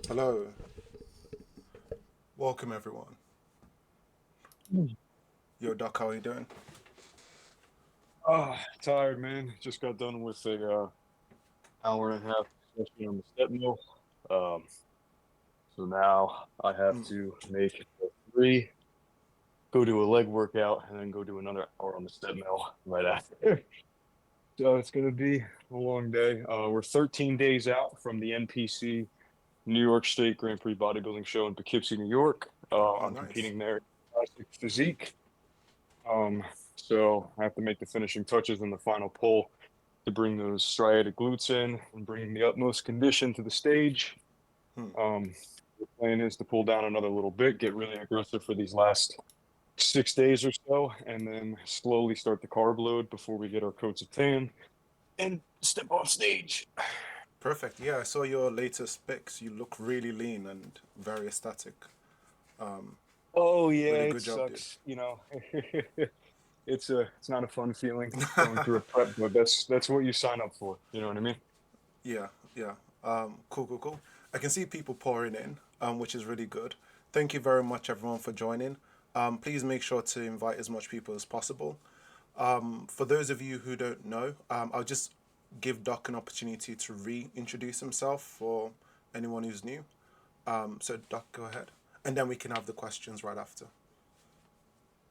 Hello, welcome everyone. Mm. Yo, Doc, how are you doing? Tired, man. Just got done with a hour and a half session on the step mill. Um, so now I have Mm, to make three, go do a leg workout, and then go do another hour on the step mill right after. So it's gonna be a long day. We're 13 days out from the NPC New York State Grand Prix bodybuilding show in Poughkeepsie, New York. oh, I'm nice. competing there in classic physique. Um, so I have to make the finishing touches in the final pull to bring those striated glutes in and bring the utmost condition to the stage. Hmm. Um, the plan is to pull down another little bit, get really aggressive for these last 6 days or so, and then slowly start the carb load before we get our coats of tan and step off stage. Perfect. Yeah, I saw your latest pics. You look really lean and very aesthetic. Um, Oh yeah, Really it good job, dude. sucks. It's not a fun feeling going through a prep, but that's what you sign up for. You know what I mean? Yeah, yeah. Cool, cool, cool. I can see people pouring in, which is really good. Thank you very much, everyone, for joining. Please make sure to invite as much people as possible. For those of you who don't know, I'll just give Doc an opportunity to reintroduce himself for anyone who's new. So, Doc, go ahead. And then we can have the questions right after.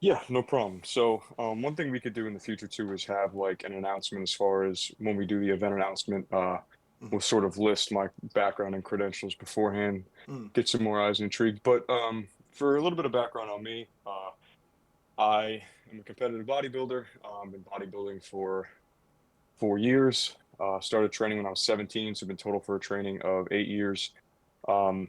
Yeah, no problem. So, one thing we could do in the future too is have like an announcement as far as when we do the event announcement. We'll sort of list my background and credentials beforehand, Mm, get some more eyes intrigued. But for a little bit of background on me, I am a competitive bodybuilder. Been bodybuilding for 4 years. Started training when I was 17, so been total for a training of 8 years. Um,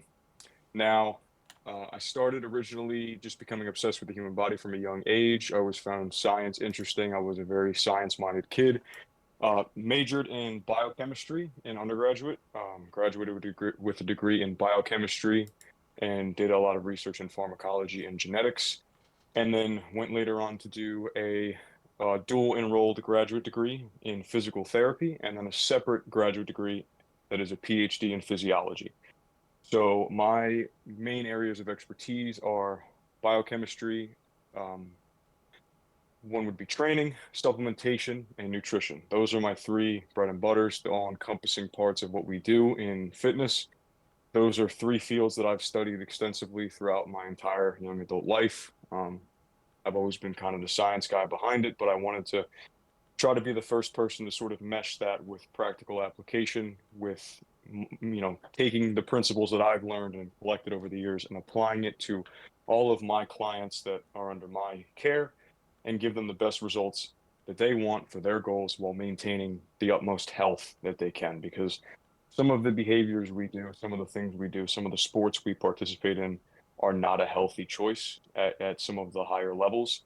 now, I started originally just becoming obsessed with the human body from a young age. I always found science interesting. I was a very science-minded kid. Majored in biochemistry in undergraduate, graduated with a degree in biochemistry, and did a lot of research in pharmacology and genetics. And then went later on to do a dual enrolled graduate degree in physical therapy, and then a separate graduate degree that is a PhD in physiology. So my main areas of expertise are biochemistry. Um, One would be training, supplementation, and nutrition. Those are my three bread and butters, the all-encompassing parts of what we do in fitness. Those are three fields that I've studied extensively throughout my entire young adult life. I've always been kind of the science guy behind it, but I wanted to try to be the first person to sort of mesh that with practical application, with taking the principles that I've learned and collected over the years and applying it to all of my clients that are under my care and give them the best results that they want for their goals while maintaining the utmost health that they can. Because some of the behaviors we do, some of the things we do, some of the sports we participate in are not a healthy choice at some of the higher levels.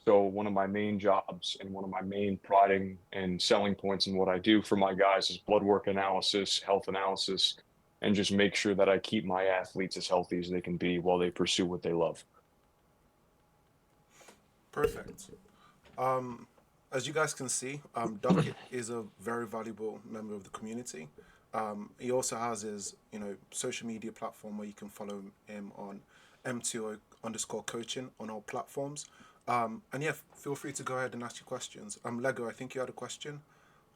So one of my main jobs and one of my main priding and selling points in what I do for my guys is blood work analysis, health analysis, and just make sure that I keep my athletes as healthy as they can be while they pursue what they love. perfect. As you guys can see, Doc is a very valuable member of the community. He also has his, social media platform where you can follow him on M2O underscore coaching on all platforms. And yeah, feel free to go ahead and ask your questions. Lego, I think you had a question.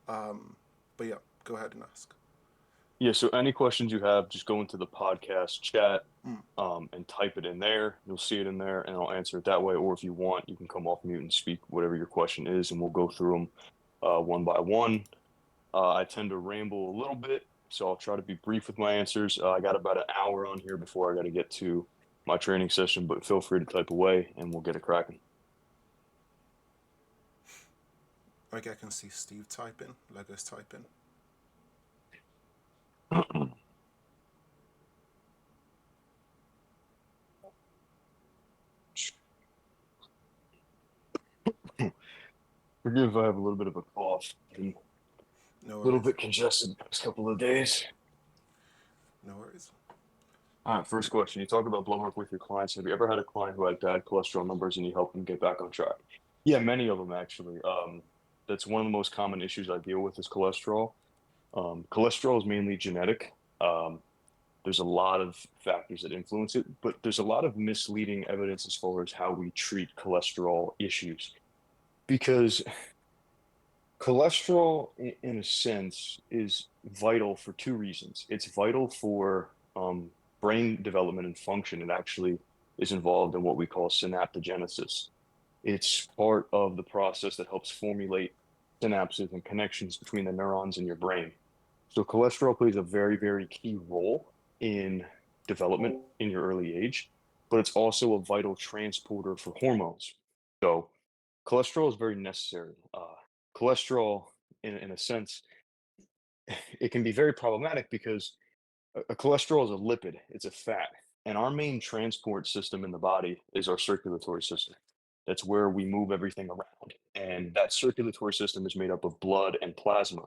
But yeah, go ahead and ask. Yeah, so any questions you have, just go into the podcast chat Mm, and type it in there. You'll see it in there, and I'll answer it that way. Or if you want, you can come off mute and speak whatever your question is, and we'll go through them one by one. I tend to ramble a little bit, so I'll try to be brief with my answers. I got about an hour on here before I got to get to my training session, but feel free to type away and we'll get it cracking. okay, I can see Steve typing, Lego's typing. Forgive if I have a little bit of a cough. I'm a No little worries. bit congested the past couple of days. No worries. All right, first question. You talk about blood work with your clients. Have you ever had a client who had bad cholesterol numbers and you help them get back on track? Yeah, many of them actually. That's one of the most common issues I deal with is cholesterol. Cholesterol is mainly genetic. Um, There's a lot of factors that influence it, but there's a lot of misleading evidence as far as how we treat cholesterol issues. Because cholesterol, in a sense, is vital for two reasons. It's vital for brain development and function. It actually is involved in what we call synaptogenesis. It's part of the process that helps formulate synapses and connections between the neurons in your brain. So cholesterol plays a very, very key role in development in your early age, but it's also a vital transporter for hormones. So cholesterol is very necessary. Cholesterol, in a sense, it can be very problematic because a cholesterol is a lipid, it's a fat. And our main transport system in the body is our circulatory system. That's where we move everything around. And that circulatory system is made up of blood and plasma.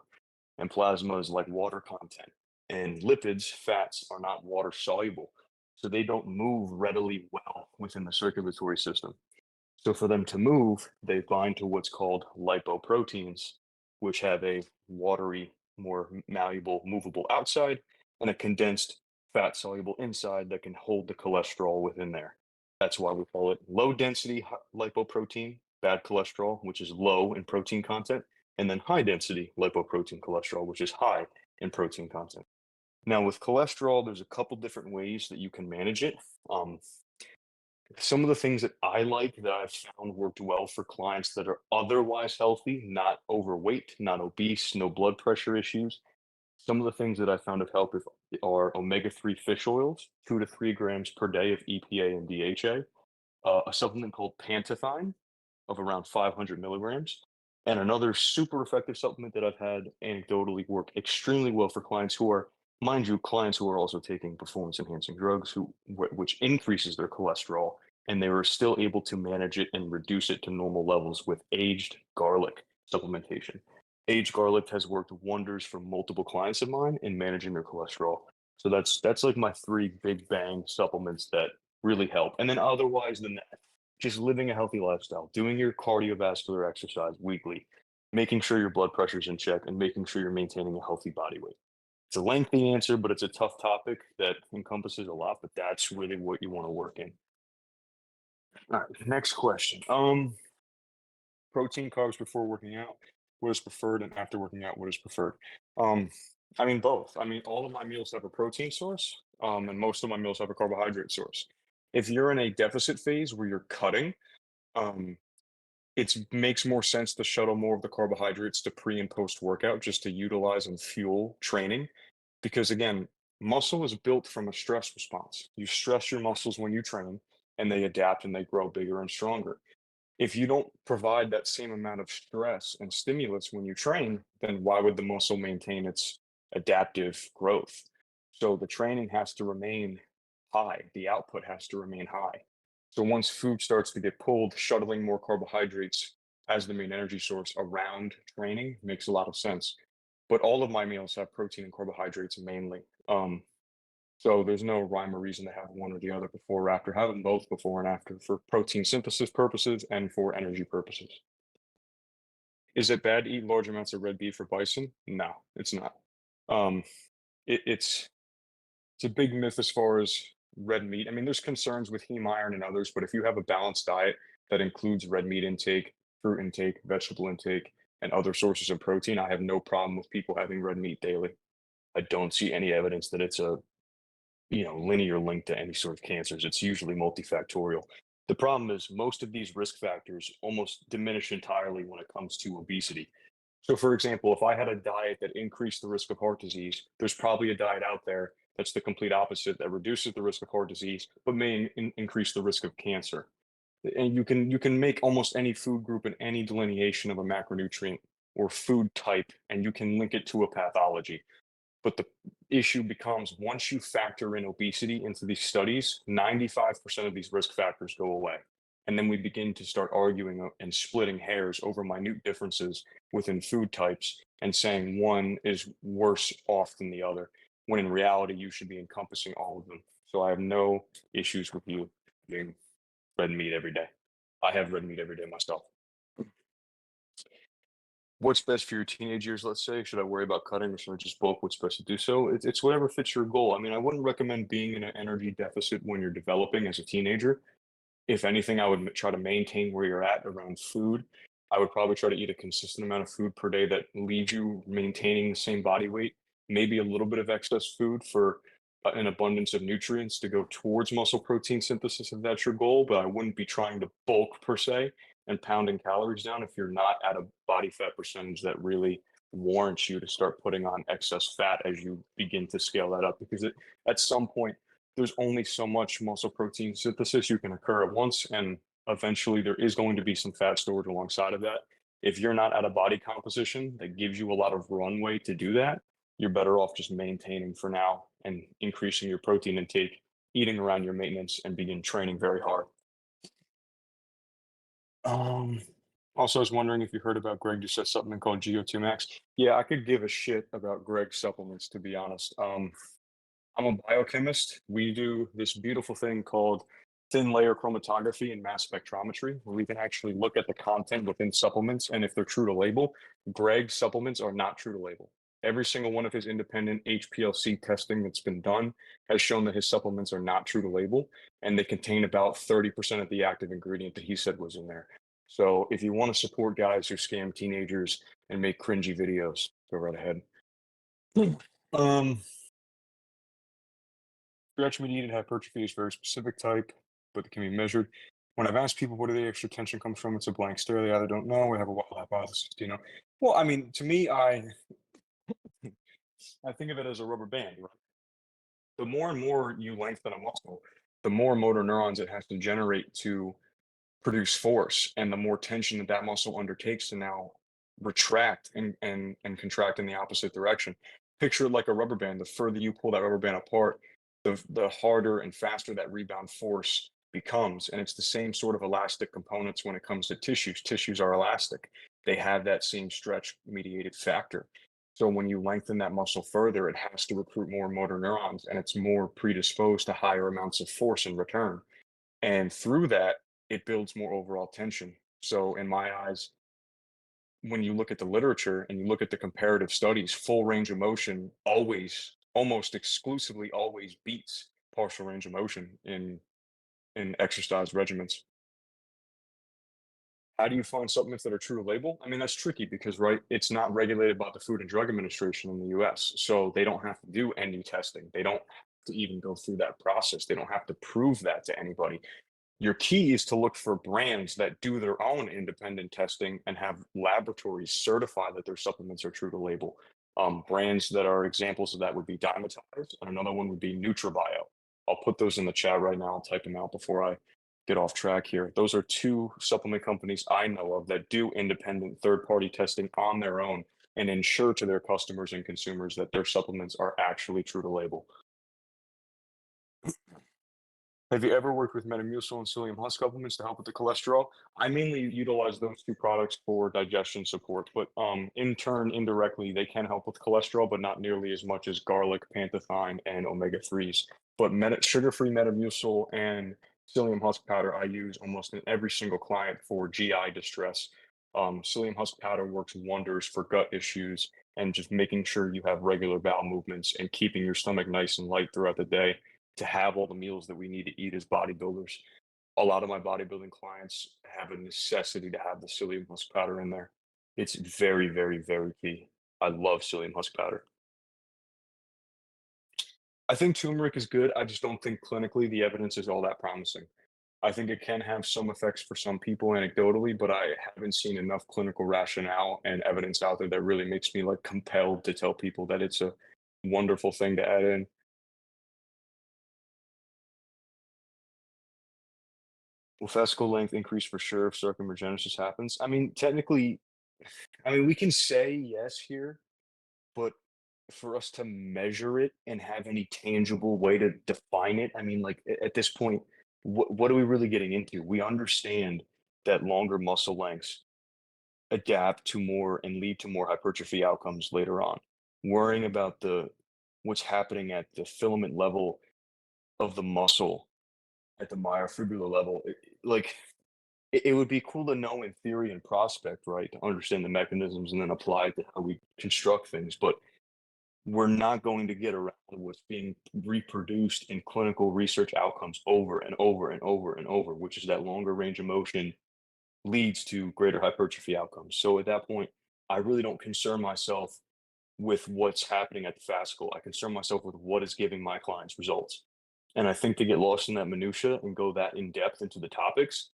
And plasma is like water content. And lipids, fats, are not water soluble. So they don't move readily well within the circulatory system. So for them to move, they bind to what's called lipoproteins, which have a watery, more malleable, movable outside and a condensed fat soluble inside that can hold the cholesterol within there. That's why we call it low density lipoprotein, bad cholesterol, which is low in protein content, and then high density lipoprotein cholesterol, which is high in protein content. Now, with cholesterol, there's a couple different ways that you can manage it. Um, some of the things that I like that I've found worked well for clients that are otherwise healthy, not overweight, not obese, no blood pressure issues. Some of the things that I found have helped are omega-3 fish oils, 2 to 3 grams per day of EPA and DHA, a supplement called Pantethine of around 500 milligrams, and another super effective supplement that I've had anecdotally work extremely well for clients who are, mind you, clients who are also taking performance enhancing drugs which increases their cholesterol, and they were still able to manage it and reduce it to normal levels with aged garlic supplementation. Aged garlic has worked wonders for multiple clients of mine in managing their cholesterol. So that's like my three big bang supplements that really help. And then otherwise than that, just living a healthy lifestyle, doing your cardiovascular exercise weekly, making sure your blood pressure's in check, and making sure you're maintaining a healthy body weight. It's a lengthy answer, but it's a tough topic that encompasses a lot, but that's really what you want to work in. All right, next question. Protein, carbs before working out, what is preferred, and after working out, what is preferred? Um, I mean, both. I mean, all of my meals have a protein source, and most of my meals have a carbohydrate source. If you're in a deficit phase where you're cutting, um, it makes more sense to shuttle more of the carbohydrates to pre and post workout just to utilize and fuel training. Because again, muscle is built from a stress response. You stress your muscles when you train, and they adapt and they grow bigger and stronger. If you don't provide that same amount of stress and stimulus when you train, then why would the muscle maintain its adaptive growth? So the training has to remain high, the output has to remain high. So once food starts to get pulled, shuttling more carbohydrates as the main energy source around training makes a lot of sense. But all of my meals have protein and carbohydrates mainly. So there's no rhyme or reason to have one or the other before or after. Have them both before and after for protein synthesis purposes and for energy purposes. Is it bad to eat large amounts of red beef for bison? No, it's not. Um, it's a big myth as far as red meat. I mean, there's concerns with heme iron and others, but if you have a balanced diet that includes red meat intake, fruit intake, vegetable intake, and other sources of protein, I have no problem with people having red meat daily. I don't see any evidence that it's a linear link to any sort of cancers. It's usually multifactorial. The problem is most of these risk factors almost diminish entirely when it comes to obesity. So, for example, if I had a diet that increased the risk of heart disease, there's probably a diet out there that's the complete opposite that reduces the risk of heart disease, but may increase the risk of cancer. And you can make almost any food group and any delineation of a macronutrient or food type, and you can link it to a pathology. But the issue becomes once you factor in obesity into these studies, 95% of these risk factors go away. And then we begin to start arguing and splitting hairs over minute differences within food types and saying one is worse off than the other, when in reality, you should be encompassing all of them. So I have no issues with you eating red meat every day. I have red meat every day myself. what's best for your teenage years, let's say? Should I worry about cutting or should I just bulk? What's best to do so? It's whatever fits your goal. I mean, I wouldn't recommend being in an energy deficit when you're developing as a teenager. If anything, I would try to maintain where you're at around food. I would probably try to eat a consistent amount of food per day that leaves you maintaining the same body weight, maybe a little bit of excess food for an abundance of nutrients to go towards muscle protein synthesis if that's your goal. But I wouldn't be trying to bulk per se and pounding calories down if you're not at a body fat percentage that really warrants you to start putting on excess fat as you begin to scale that up. Because at some point, there's only so much muscle protein synthesis you can occur at once, and eventually there is going to be some fat storage alongside of that. If you're not at a body composition that gives you a lot of runway to do that, you're better off just maintaining for now and increasing your protein intake, eating around your maintenance, and begin training very hard. Um, Also, I was wondering if you heard about Greg Doucette supplement called GO2 Max. Yeah, I could give a shit about Greg's supplements, to be honest. I'm a biochemist. We do this beautiful thing called thin layer chromatography and mass spectrometry, where we can actually look at the content within supplements. And if they're true to label, Greg's supplements are not true to label. Every single one of his independent HPLC testing that's been done has shown that his supplements are not true to label, and they contain about 30% of the active ingredient that he said was in there. So if you want to support guys who scam teenagers and make cringy videos, go right ahead. Um, Stretch-mediated hypertrophy is a very specific type, but it can be measured. When I've asked people where the extra tension comes from, it's a blank stare. They either don't know or have a wild hypothesis. Do you know? Well, I mean, to me, I think of it as a rubber band. Right? The more and more you lengthen a muscle, the more motor neurons it has to generate to produce force, and the more tension that that muscle undertakes to now retract and contract in the opposite direction. Picture it like a rubber band. The further you pull that rubber band apart, the harder and faster that rebound force becomes. And it's the same sort of elastic components when it comes to tissues. Tissues are elastic. They have that same stretch mediated factor. So when you lengthen that muscle further, it has to recruit more motor neurons and it's more predisposed to higher amounts of force in return. And through that, it builds more overall tension. So, in my eyes, when you look at the literature and you look at the comparative studies, full range of motion always, almost exclusively, always beats partial range of motion in exercise regimens. How do you find supplements that are true to label? I mean, that's tricky because, right, it's not regulated by the Food and Drug Administration in the US. So they don't have to do any testing. They don't have to even go through that process. They don't have to prove that to anybody. Your key is to look for brands that do their own independent testing and have laboratories certify that their supplements are true to label. Brands that are examples of that would be Dymatize, and another one would be NutraBio. I'll put those in the chat right now. I'll type them out before I get off track here. Those are two supplement companies I know of that do independent third-party testing on their own and ensure to their customers and consumers that their supplements are actually true to label. Have you ever worked with metamucil and psyllium husk supplements to help with the cholesterol? I mainly utilize those two products for digestion support, but in turn, indirectly, they can help with cholesterol, but not nearly as much as garlic, pantherine, and omega 3s. But sugar-free metamucil and psyllium husk powder I use almost in every single client for GI distress. Psyllium husk powder works wonders for gut issues and just making sure you have regular bowel movements and keeping your stomach nice and light throughout the day to have all the meals that we need to eat as bodybuilders. A lot of my bodybuilding clients have a necessity to have the psyllium husk powder in there. It's very, very, very key. I love psyllium husk powder. I think turmeric is good. I just don't think clinically the evidence is all that promising. I think it can have some effects for some people anecdotally, but I haven't seen enough clinical rationale and evidence out there that really makes me like compelled to tell people that it's a wonderful thing to add in. Will fascicle length increase for sure if sarcomerogenesis happens? I mean, technically, I mean, we can say yes here, but for us to measure it and have any tangible way to define it, I mean, like at this point, what are we really getting into? We understand that longer muscle lengths adapt to more and lead to more hypertrophy outcomes later on. Worrying about the what's happening at the filament level of the muscle at the myofibrillar level, like it would be cool to know in theory and prospect, right? To understand the mechanisms and then apply it to how we construct things. But we're not going to get around what's being reproduced in clinical research outcomes over and over and over and over, which is that longer range of motion leads to greater hypertrophy outcomes. So at that point, I really don't concern myself with what's happening at the fascicle. I concern myself with what is giving my clients results. And I think to get lost in that minutia and go that in depth into the topics,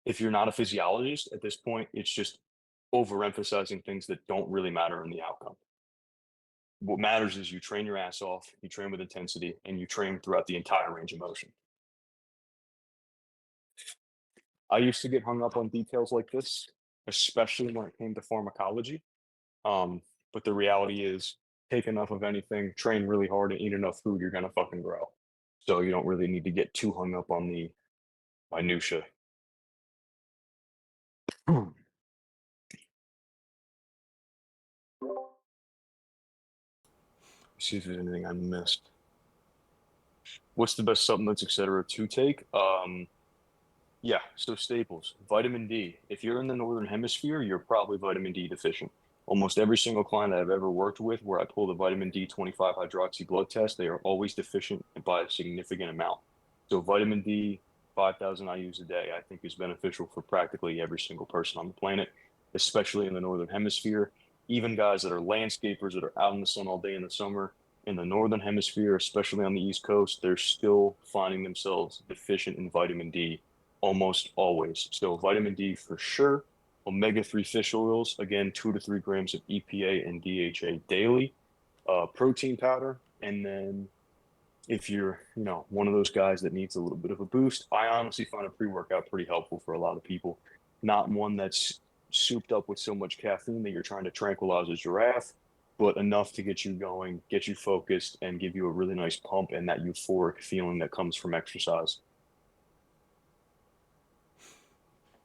if you're not a physiologist at this point, it's just overemphasizing things that don't really matter in the outcome. What matters is you train your ass off, you train with intensity, and you train throughout the entire range of motion. I used to get hung up on details like this, especially when it came to pharmacology. But the reality is, take enough of anything, train really hard, and eat enough food, you're gonna fucking grow. So you don't really need to get too hung up on the minutia. See if there's anything I missed. What's the best supplements, etc., to take? Yeah, so staples. Vitamin D. If you're in the northern hemisphere, you're probably vitamin D deficient. Almost every single client I've ever worked with where I pull the vitamin D 25 hydroxy blood test, they are always deficient by a significant amount. So vitamin D, 5,000 IUs a day, I think is beneficial for practically every single person on the planet, especially in the northern hemisphere. Even guys that are landscapers that are out in the sun all day in the summer, in the northern hemisphere, especially on the East Coast, they're still finding themselves deficient in vitamin D almost always. So vitamin D for sure. Omega-3 fish oils, again, 2 to 3 grams of EPA and DHA daily. Protein powder, and then if you're, one of those guys that needs a little bit of a boost, I honestly find a pre-workout pretty helpful for a lot of people. Not one that's souped up with so much caffeine that you're trying to tranquilize a giraffe, but enough to get you going, get you focused, and give you a really nice pump and that euphoric feeling that comes from exercise.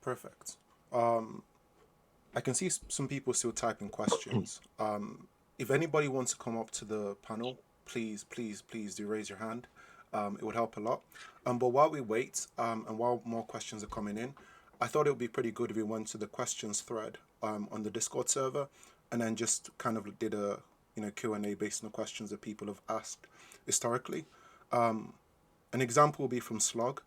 Perfect. I can see some people still typing questions. If anybody wants to come up to the panel, please, please, please do raise your hand. It would help a lot. But while we wait, and while more questions are coming in, I thought it would be pretty good if we went to the questions thread on the Discord server, and then just kind of did a Q&A based on the questions that people have asked historically. An example will be from Slog.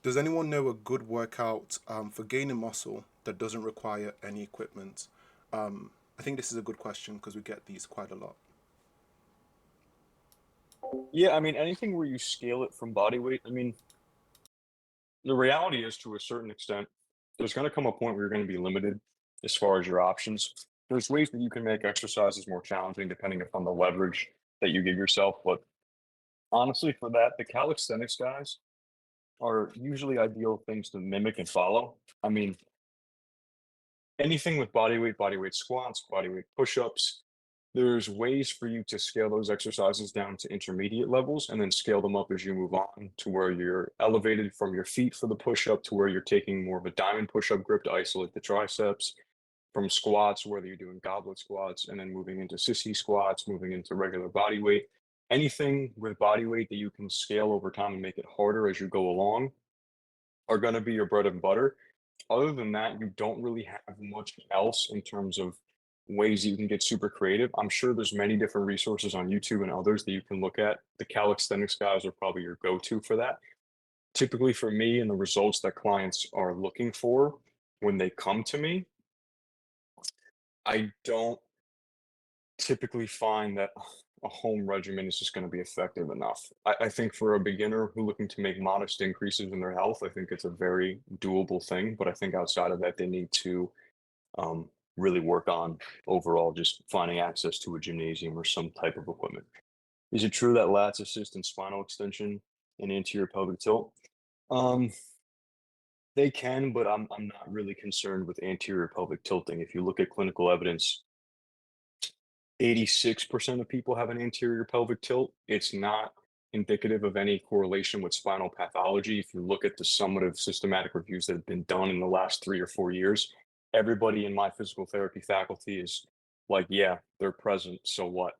Does anyone know a good workout for gaining muscle that doesn't require any equipment? I think this is a good question because we get these quite a lot. Yeah, I mean, anything where you scale it from body weight, I mean, the reality is to a certain extent, there's going to come a point where you're going to be limited as far as your options. There's ways that you can make exercises more challenging depending upon the leverage that you give yourself. But honestly, for that, the calisthenics guys are usually ideal things to mimic and follow. I mean, anything with body weight squats, body weight push-ups, there's ways for you to scale those exercises down to intermediate levels and then scale them up as you move on to where you're elevated from your feet for the push-up to where you're taking more of a diamond push-up grip to isolate the triceps, from squats, whether you're doing goblet squats and then moving into sissy squats, moving into regular body weight. Anything with body weight that you can scale over time and make it harder as you go along are going to be your bread and butter. Other than that, you don't really have much else in terms of ways that you can get super creative. I'm sure there's many different resources on YouTube and others that you can look at. The calisthenics guys are probably your go-to for that. Typically for me and the results that clients are looking for when they come to me, I don't typically find that a home regimen is just going to be effective enough. I think for a beginner who looking to make modest increases in their health, I think it's a very doable thing. But I think outside of that, they need to really work on overall just finding access to a gymnasium or some type of equipment. Is it true that lats assist in spinal extension and anterior pelvic tilt? Um, they can, but I'm not really concerned with anterior pelvic tilting. If you look at clinical evidence, 86% of people have an anterior pelvic tilt. It's not indicative of any correlation with spinal pathology. If you look at the summative systematic reviews that have been done in the last 3 or 4 years, everybody in my physical therapy faculty is like, yeah, they're present. So what?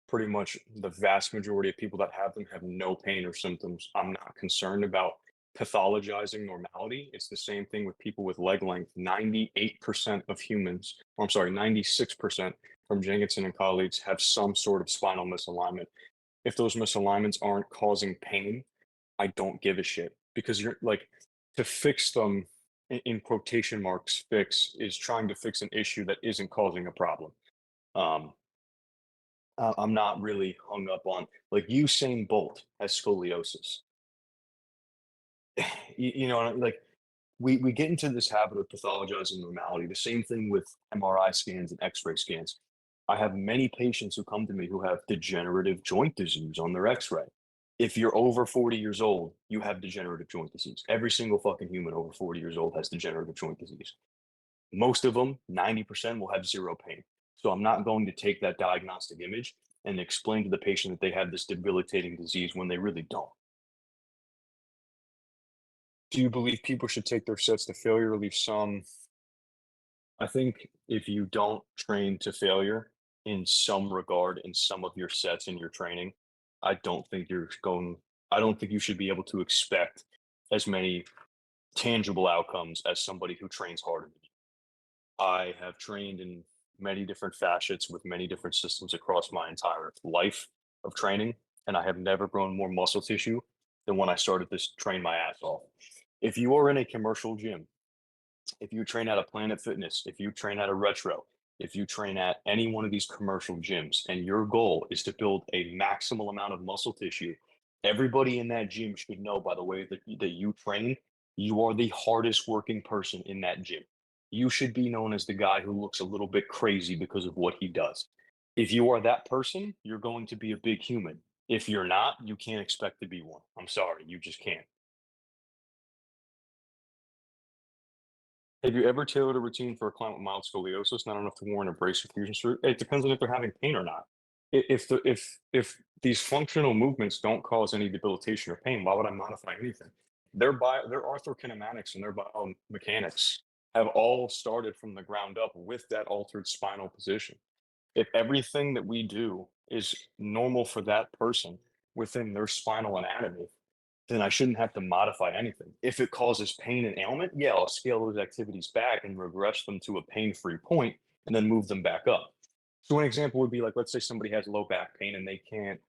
Pretty much the vast majority of people that have them have no pain or symptoms. I'm not concerned about pathologizing normality. It's the same thing with people with leg length. 98% of humans, or I'm sorry, 96% from Jenkinson and colleagues have some sort of spinal misalignment. If those misalignments aren't causing pain, I don't give a shit, because you're like, to fix them, in quotation marks, fix is trying to fix an issue that isn't causing a problem. Um, I'm not really hung up on, like, Usain Bolt has scoliosis. You know, like, we get into this habit of pathologizing normality. The same thing with MRI scans and X-ray scans. I have many patients who come to me who have degenerative joint disease on their X-ray. If you're over 40 years old, you have degenerative joint disease. Every single fucking human over 40 years old has degenerative joint disease. Most of them, 90%, will have zero pain. So I'm not going to take that diagnostic image and explain to the patient that they have this debilitating disease when they really don't. Do you believe people should take their sets to failure or leave some? I think if you don't train to failure in some regard in some of your sets in your training, I don't think you're going, I don't think you should be able to expect as many tangible outcomes as somebody who trains harder than you. I have trained in many different facets with many different systems across my entire life of training, and I have never grown more muscle tissue than when I started to train my ass off. If you are in a commercial gym, if you train at a Planet Fitness, if you train at a Retro, if you train at any one of these commercial gyms, and your goal is to build a maximal amount of muscle tissue, everybody in that gym should know, by the way that you train, you are the hardest working person in that gym. You should be known as the guy who looks a little bit crazy because of what he does. If you are that person, you're going to be a big human. If you're not, you can't expect to be one. I'm sorry, you just can't. Have you ever tailored a routine for a client with mild scoliosis, not enough to warrant a brace or fusion surgery? It depends on if they're having pain or not. If these functional movements don't cause any debilitation or pain, why would I modify anything? Their arthrokinematics and their biomechanics have all started from the ground up with that altered spinal position. If everything that we do is normal for that person within their spinal anatomy, then I shouldn't have to modify anything. If it causes pain and ailment, yeah, I'll scale those activities back and regress them to a pain-free point and then move them back up. So an example would be like, let's say somebody has low back pain and they can't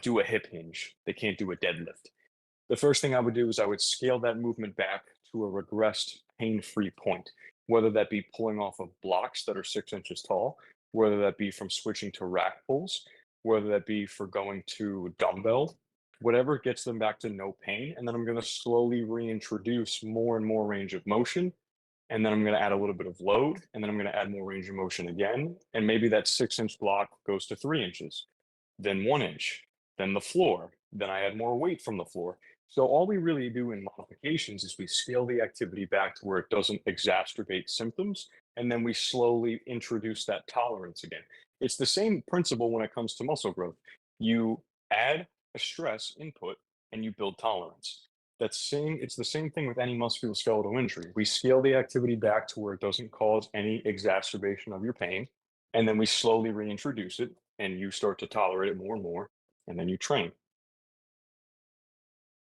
do a hip hinge, they can't do a deadlift. The first thing I would do is I would scale that movement back to a regressed pain-free point, whether that be pulling off of blocks that are 6 inches tall, whether that be from switching to rack pulls, whether that be for going to dumbbell, whatever gets them back to no pain. And then I'm going to slowly reintroduce more and more range of motion. And then I'm going to add a little bit of load. And then I'm going to add more range of motion again. And maybe that 6 inch block goes to 3 inches, then 1 inch, then the floor. Then I add more weight from the floor. So all we really do in modifications is we scale the activity back to where it doesn't exacerbate symptoms, and then we slowly introduce that tolerance again. It's the same principle when it comes to muscle growth. You add a stress input and you build tolerance. It's the same thing with any musculoskeletal injury. We scale the activity back to where it doesn't cause any exacerbation of your pain, and then we slowly reintroduce it, and you start to tolerate it more and more, and then you train.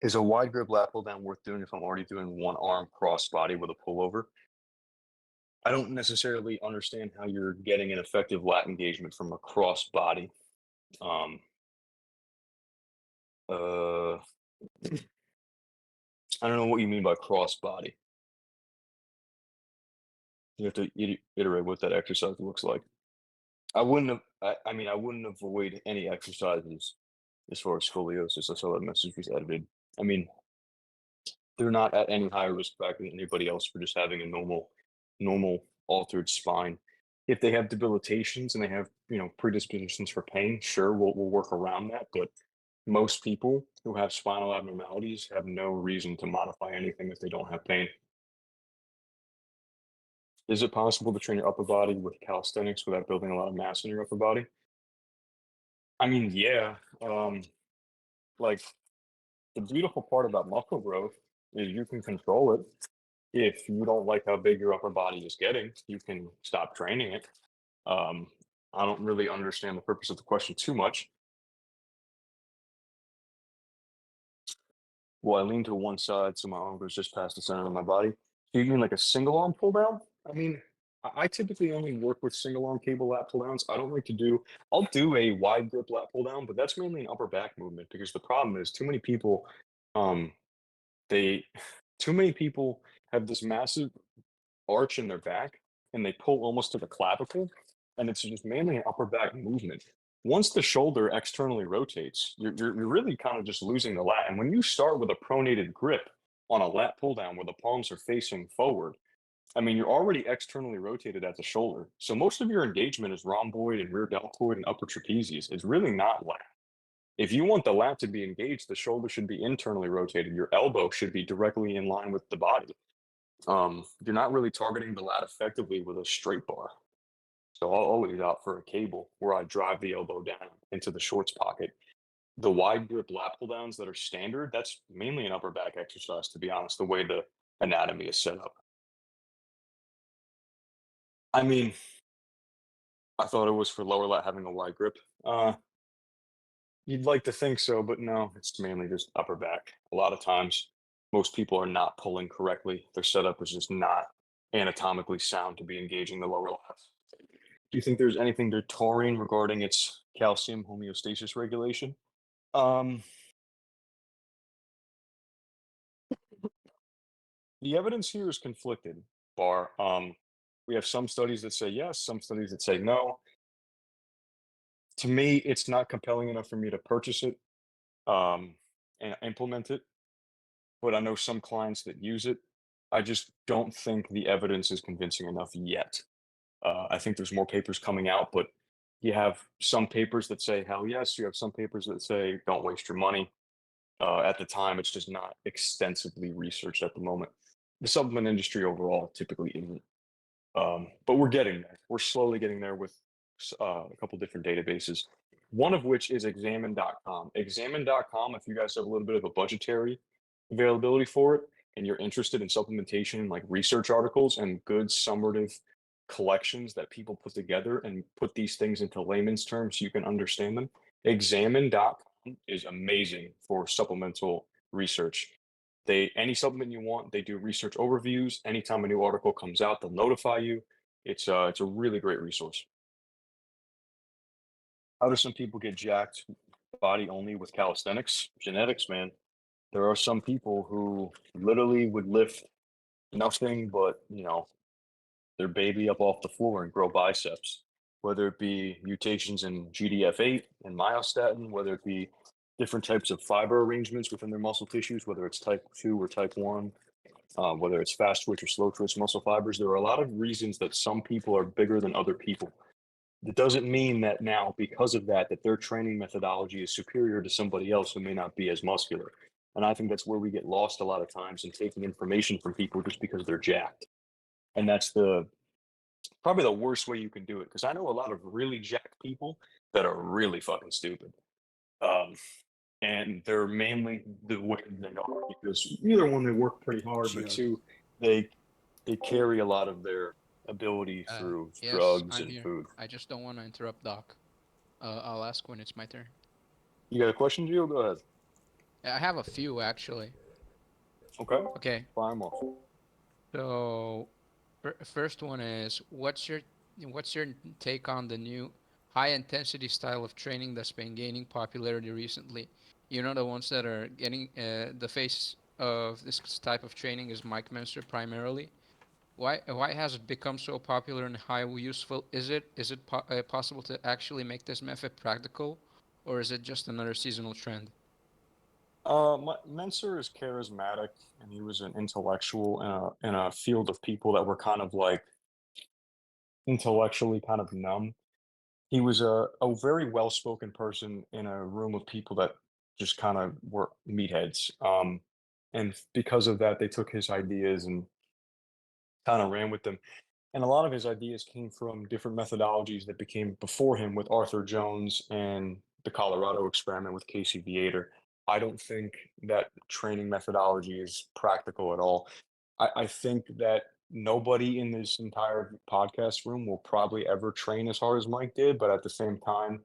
Is a wide grip lat pull down worth doing if I'm already doing one arm cross body with a pullover? I don't necessarily understand how you're getting an effective lat engagement from a cross body. Um, uh, I don't know what you mean by cross body. You have to iterate what that exercise looks like. I wouldn't have. I mean, I wouldn't avoid any exercises as far as scoliosis. I saw that message was edited. I mean, they're not at any higher risk factor than anybody else for just having a normal altered spine. If they have debilitations and they have, predispositions for pain, sure, we'll work around that. But most people who have spinal abnormalities have no reason to modify anything if they don't have pain. Is it possible to train your upper body with calisthenics without building a lot of mass in your upper body? I mean, yeah. Like, the beautiful part about muscle growth is you can control it. If you don't like how big your upper body is getting, you can stop training it. Um, I don't really understand the purpose of the question too much. Well, I lean to one side, so my arm goes just past the center of my body. Do you mean like a single arm pull down? I mean, I typically only work with single arm cable lat pull downs. I don't like to do, I'll do a wide grip lat pull down, but that's mainly an upper back movement because the problem is too many people, um, they, too many people have this massive arch in their back and they pull almost to the clavicle, and it's just mainly an upper back movement. Once the shoulder externally rotates, you're really kind of just losing the lat. And when you start with a pronated grip on a lat pull down where the palms are facing forward, I mean, you're already externally rotated at the shoulder. So most of your engagement is rhomboid and rear deltoid and upper trapezius. It's really not lat. If you want the lat to be engaged, the shoulder should be internally rotated. Your elbow should be directly in line with the body. You're not really targeting the lat effectively with a straight bar. So I'll always opt for a cable where I drive the elbow down into the shorts pocket. The wide grip lat pull downs that are standard, that's mainly an upper back exercise, to be honest, the way the anatomy is set up. I mean, I thought it was for lower lat having a wide grip. You'd like to think so, but no, it's mainly just upper back. A lot of times, most people are not pulling correctly. Their setup is just not anatomically sound to be engaging the lower lats. Do you think there's anything to taurine regarding its calcium homeostasis regulation? Um, the evidence here is conflicted, Bar. We have some studies that say yes, some studies that say no. To me, it's not compelling enough for me to purchase it and implement it. But I know some clients that use it. I just don't think the evidence is convincing enough yet. I think there's more papers coming out, but you have some papers that say hell yes. You have some papers that say don't waste your money. At the time, it's just not extensively researched at the moment. The supplement industry overall typically isn't. But we're getting there. We're slowly getting there with a couple different databases. One of which is examine.com. Examine.com, if you guys have a little bit of a budgetary availability for it and you're interested in supplementation, like research articles and good summative collections that people put together and put these things into layman's terms so you can understand them, examine.com is amazing for supplemental research. They any supplement you want, they do research overviews. Anytime a new article comes out, they'll notify you. It's a really great resource. How do some people get jacked body only with calisthenics? Genetics, man. There are some people who literally would lift nothing but, their baby up off the floor and grow biceps, whether it be mutations in GDF8 and myostatin, whether it be different types of fiber arrangements within their muscle tissues, whether it's type 2 or type 1, whether it's fast twitch or slow twitch muscle fibers. There are a lot of reasons that some people are bigger than other people. It doesn't mean that now, because of that, that their training methodology is superior to somebody else who may not be as muscular. And I think that's where we get lost a lot of times in taking information from people just because they're jacked. And that's the probably the worst way you can do it. Because I know a lot of really jacked people that are really fucking stupid. Um, and they're mainly the way they are because either one, they work pretty hard, but Yeah. two, they they carry a lot of their ability through Yes, drugs I'm and here. food. I just don't want to interrupt Doc. I'll ask when it's my turn. You got a question, Gio? Go ahead. I have a few actually. Okay, Okay, fire 'em off. so first one is what's your take on the new high intensity style of training that's been gaining popularity recently? You know the ones that are getting the face of this type of training is Mike Menster primarily. Why has it become so popular and how useful is it? Is it possible to actually make this method practical, or is it just another seasonal trend? Menser is charismatic, and he was an intellectual in a field of people that were kind of like intellectually kind of numb. He was a very well spoken person in a room of people that just kind of were meatheads. And because of that, they took his ideas and kind of ran with them. And a lot of his ideas came from different methodologies that became before him with Arthur Jones and the Colorado experiment with Casey Viator. I don't think that training methodology is practical at all. I think that nobody in this entire podcast room will probably ever train as hard as Mike did, but at the same time,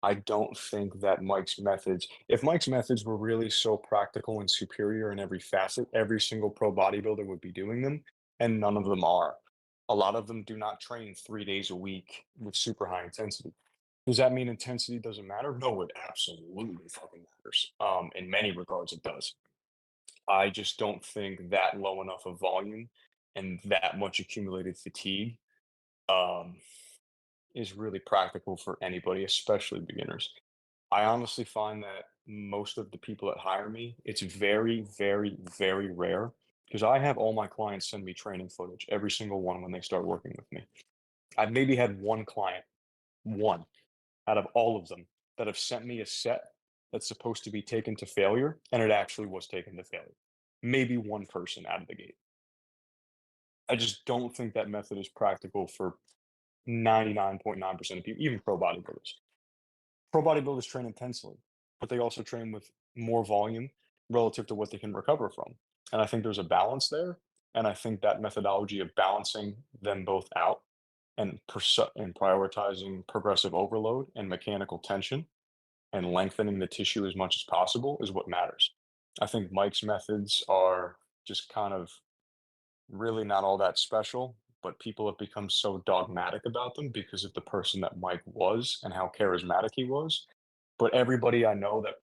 I don't think that Mike's methods, if Mike's methods were really so practical and superior in every facet, every single pro bodybuilder would be doing them, and none of them are. A lot of them do not train 3 days a week with super high intensity. Does that mean intensity doesn't matter? No, it absolutely fucking matters. In many regards, it does. I just don't think that low enough of volume and that much accumulated fatigue um, is really practical for anybody, especially beginners. I honestly find that most of the people that hire me, it's very, very, very rare because I have all my clients send me training footage, every single one when they start working with me. I've maybe had one client, one out of all of them, that have sent me a set that's supposed to be taken to failure, and it actually was taken to failure. Maybe one person out of the gate. I just don't think that method is practical for 99.9% of people, even pro bodybuilders. Pro bodybuilders train intensely, but they also train with more volume relative to what they can recover from. And I think there's a balance there. And I think that methodology of balancing them both out and, and prioritizing progressive overload and mechanical tension and lengthening the tissue as much as possible is what matters. I think Mike's methods are just kind of really not all that special, but people have become so dogmatic about them because of the person that Mike was and how charismatic he was. But everybody I know that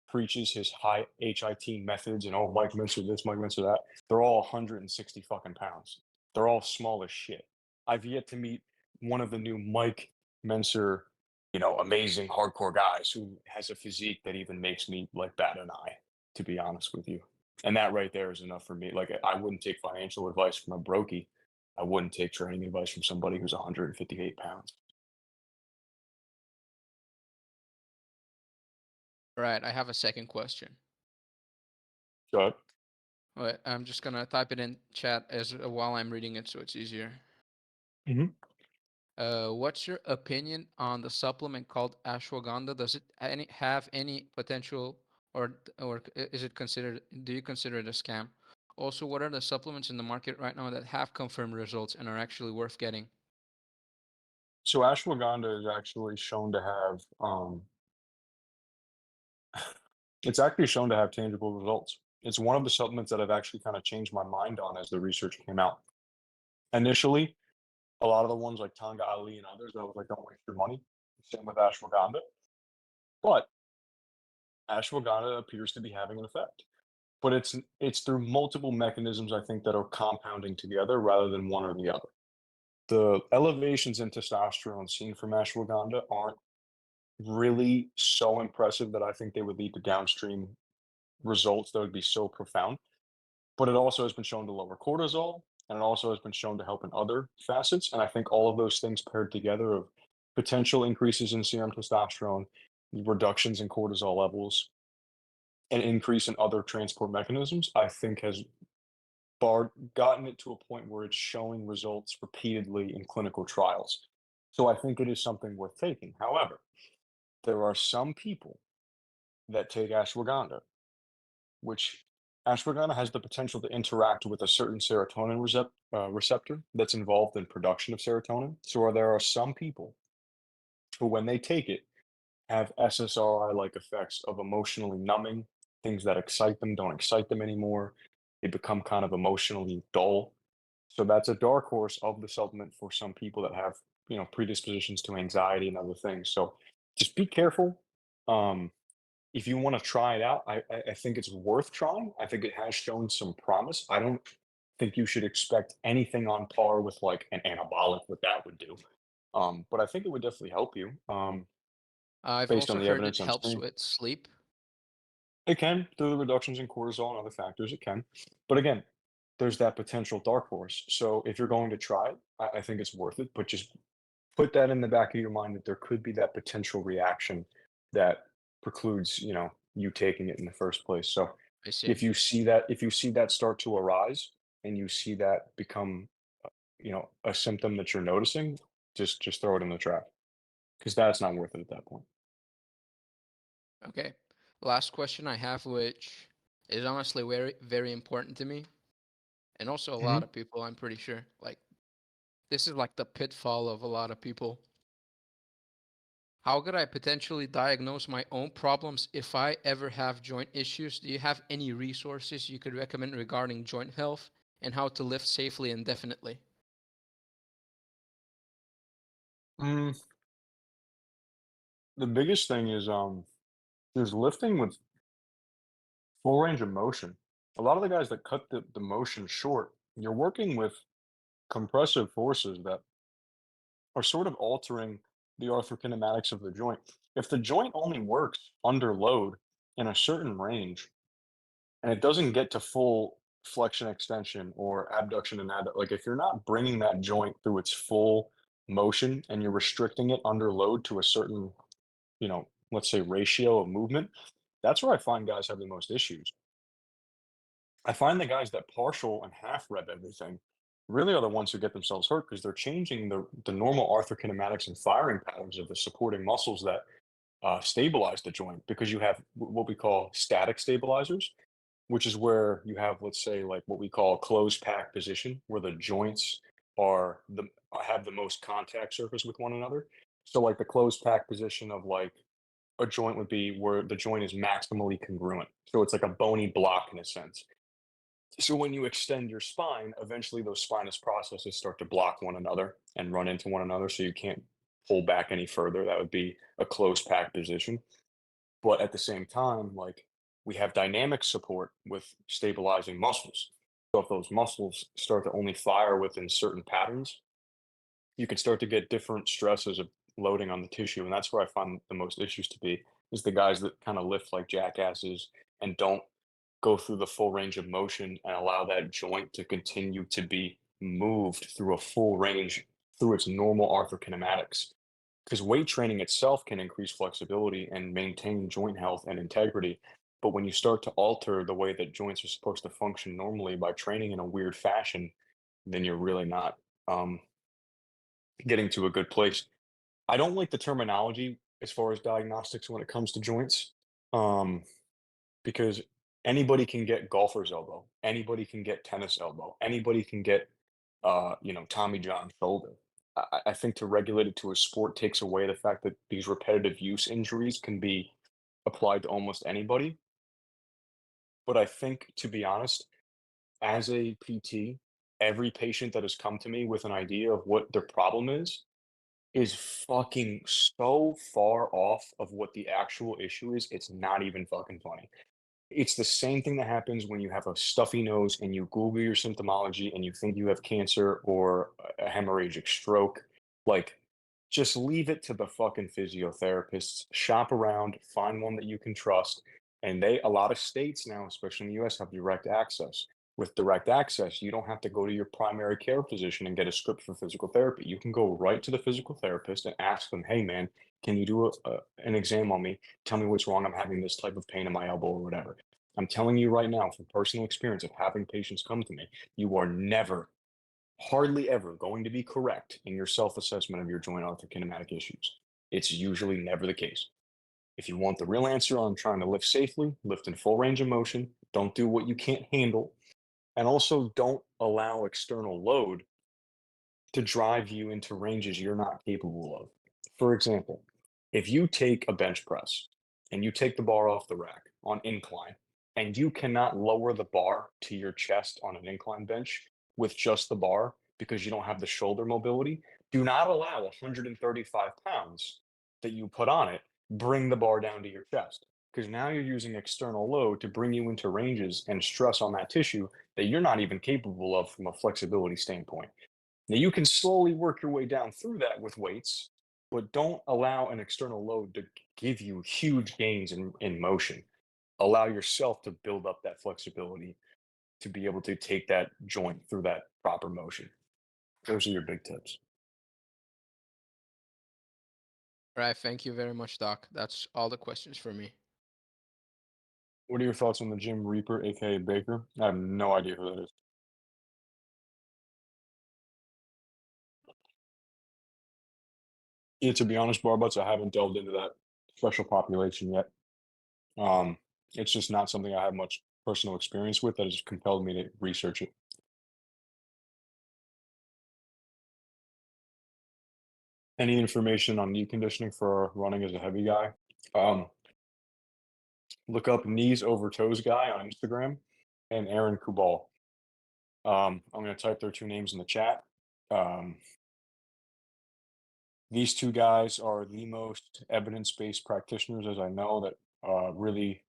preaches his high HIT methods and oh, Mike Mincer this, Mike Mincer that, they're all 160 fucking pounds. They're all small as shit. I've yet to meet one of the new Mike Mincer, amazing hardcore guys who has a physique that even makes me like bat an eye, to be honest with you. And that right there is enough for me. Like I wouldn't take financial advice from a brokey. I wouldn't take training advice from somebody who's 158 pounds. Right, I have a second question. So Wait, I'm just gonna type it in chat as while I'm reading it, so it's easier. Mhm. What's your opinion on the supplement called ashwagandha? Does it have any potential, or is it considered? Do you consider it a scam? Also, what are the supplements in the market right now that have confirmed results and are actually worth getting? So ashwagandha is actually shown to have it's actually shown to have tangible results. It's one of the supplements that I've actually kind of changed my mind on as the research came out. Initially, a lot of the ones like Tonga Ali and others, I was like, don't waste your money. Same with ashwagandha. But ashwagandha appears to be having an effect. But it's through multiple mechanisms, I think, that are compounding together rather than one or the other. The elevations in testosterone seen from ashwagandha aren't really so impressive that I think they would lead to downstream results that would be so profound. But it also has been shown to lower cortisol, and it also has been shown to help in other facets. And I think all of those things paired together of potential increases in serum testosterone, reductions in cortisol levels, and increase in other transport mechanisms, I think has gotten it to a point where it's showing results repeatedly in clinical trials. So I think it is something worth taking. However, there are some people that take ashwagandha, which ashwagandha has the potential to interact with a certain serotonin receptor that's involved in production of serotonin. So there are some people who, when they take it, have SSRI-like effects of emotionally numbing. Things that excite them don't excite them anymore. They become kind of emotionally dull. So that's a dark horse of the supplement for some people that have, predispositions to anxiety and other things. So just be careful. Um, if you want to try it out, I think it's worth trying. I think it has shown some promise. I don't think you should expect anything on par with like an anabolic, what that would do. But I think it would definitely help you I've based on also the heard it evidence I'm helps seeing. with sleep. It can, through the reductions in cortisol and other factors, it can. But again, there's that potential dark horse. So if you're going to try it, I think it's worth it. But just put that in the back of your mind that there could be that potential reaction that precludes, you taking it in the first place. So I see. if you see that start to arise and you see that become, a symptom that you're noticing, just throw it in the trash because that's not worth it at that point. Okay. Last question I have, which is honestly very, very important to me, and also a lot Mhm. of people, I'm pretty sure. Like, this is like the pitfall of a lot of people. how could I potentially diagnose my own problems if I ever have joint issues? Do you have any resources you could recommend regarding joint health and how to lift safely and definitely? Mm, the biggest thing is lifting with full range of motion. A lot of the guys that cut the motion short, you're working with compressive forces that are sort of altering the arthrokinematics of the joint. If the joint only works under load in a certain range and it doesn't get to full flexion extension or abduction and adduction, like if you're not bringing that joint through its full motion and you're restricting it under load to a certain, let's say ratio of movement, that's where I find guys have the most issues. I find the guys that partial and half rep everything really are the ones who get themselves hurt because they're changing the normal arthrokinematics and firing patterns of the supporting muscles that stabilize the joint because you have what we call static stabilizers, which is where you have, let's say, like what we call closed pack position, where the joints have the most contact surface with one another. So like the closed pack position of like a joint would be where the joint is maximally congruent. So it's like a bony block in a sense. So when you extend your spine, eventually those spinous processes start to block one another and run into one another, so you can't pull back any further. That would be a closed pack position. But at the same time, like we have dynamic support with stabilizing muscles. So if those muscles start to only fire within certain patterns, you can start to get different stresses of loading on the tissue. And that's where I find the most issues to be is the guys that kind of lift like jackasses and don't go through the full range of motion and allow that joint to continue to be moved through a full range through its normal arthrokinematics. Because weight training itself can increase flexibility and maintain joint health and integrity. But when you start to alter the way that joints are supposed to function normally by training in a weird fashion, then you're really not um, getting to a good place. I don't like the terminology as far as diagnostics when it comes to joints. Um, because anybody can get golfer's elbow, anybody can get tennis elbow, anybody can get, Tommy John shoulder. I think to regulate it to a sport takes away the fact that these repetitive use injuries can be applied to almost anybody. But I think, to be honest, as a PT, every patient that has come to me with an idea of what their problem is fucking so far off of what the actual issue is. It's not even fucking funny. It's the same thing that happens when you have a stuffy nose and you Google your symptomology and you think you have cancer or a hemorrhagic stroke. Like, just leave it to the fucking physiotherapists. Shop around, find one that you can trust. And a lot of states now, especially in the US, have direct access. With direct access, you don't have to go to your primary care physician and get a script for physical therapy. You can go right to the physical therapist and ask them, hey, man, can you do an exam on me? Tell me what's wrong. I'm having this type of pain in my elbow or whatever. I'm telling you right now from personal experience of having patients come to me, you are never, hardly ever going to be correct in your self-assessment of your joint arthrokinematic issues. It's usually never the case. If you want the real answer on trying to lift safely, lift in full range of motion, don't do what you can't handle, and also don't allow external load to drive you into ranges you're not capable of. For example, if you take a bench press and you take the bar off the rack on incline and you cannot lower the bar to your chest on an incline bench with just the bar because you don't have the shoulder mobility, do not allow 135 pounds that you put on it bring the bar down to your chest because now you're using external load to bring you into ranges and stress on that tissue that you're not even capable of from a flexibility standpoint. Now you can slowly work your way down through that with weights, but don't allow an external load to give you huge gains in motion. Allow yourself to build up that flexibility to be able to take that joint through that proper motion. Those are your big tips. All right, thank you very much, Doc. That's all the questions for me. What are your thoughts on the Jim Reaper, aka Baker? I have no idea who that is. Yeah, to be honest, Barbutts, I haven't delved into that special population yet. Um, it's just not something I have much personal experience with that has compelled me to research it. any information on knee conditioning for running as a heavy guy, um, look up knees over toes guy on Instagram and Aaron Kubal. I'm going to type their two names in the chat. Um, these two guys are the most evidence-based practitioners, as I know, that really